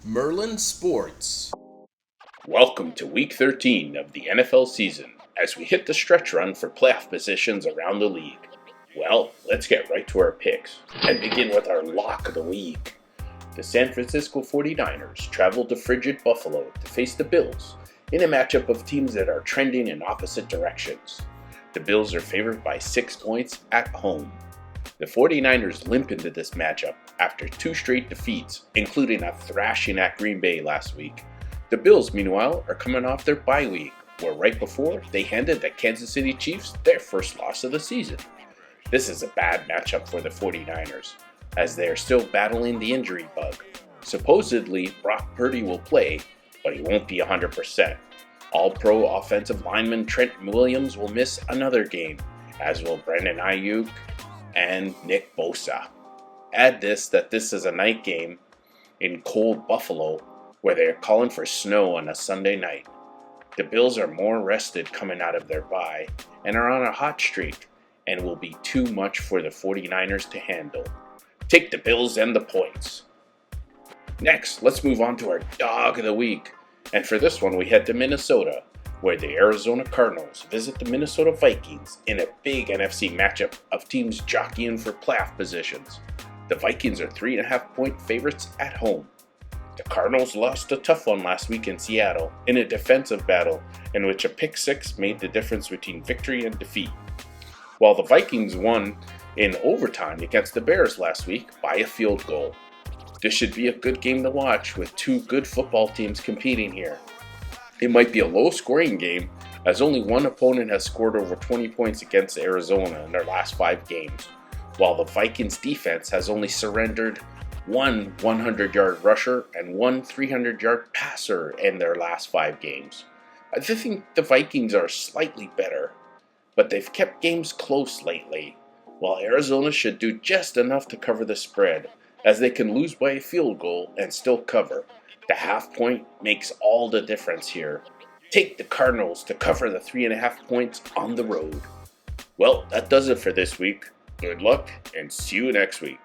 Merlin Sports. Welcome to Week 13 of the NFL season as we hit the stretch run for playoff positions around the league. Well, let's get right to our picks and begin with our lock of the week. The San Francisco 49ers traveled to frigid Buffalo to face the Bills in a matchup of teams that are trending in opposite directions. The Bills are favored by 6 points at home. The 49ers limp into this matchup after 2 straight defeats, including a thrashing at Green Bay last week. The Bills, meanwhile, are coming off their bye week, where right before they handed the Kansas City Chiefs their first loss of the season. This is a bad matchup for the 49ers, as they are still battling the injury bug. Supposedly, Brock Purdy will play, but he won't be 100%. All-Pro offensive lineman Trent Williams will miss another game, as will Brandon Ayuk and Nick Bosa. Add that this is a night game in cold Buffalo, where they are calling for snow on a Sunday night. The Bills are more rested coming out of their bye and are on a hot streak and will be too much for the 49ers to handle. Take the Bills and the points. Next, let's move on to our dog of the week. And for this one, we head to Minnesota, where the Arizona Cardinals visit the Minnesota Vikings in a big NFC matchup of teams jockeying for playoff positions. The Vikings are 3.5-point favorites at home. The Cardinals lost a tough one last week in Seattle in a defensive battle in which a pick six made the difference between victory and defeat, while the Vikings won in overtime against the Bears last week by a field goal. This should be a good game to watch with two good football teams competing here. It might be a low-scoring game, as only one opponent has scored over 20 points against Arizona in their last 5 games, while the Vikings defense has only surrendered one 100-yard rusher and one 300-yard passer in their last 5 games. I think the Vikings are slightly better, but they've kept games close lately, while Arizona should do just enough to cover the spread, as they can lose by a field goal and still cover. The half point makes all the difference here. Take the Cardinals to cover the 3.5 points on the road. Well, that does it for this week. Good luck and see you next week.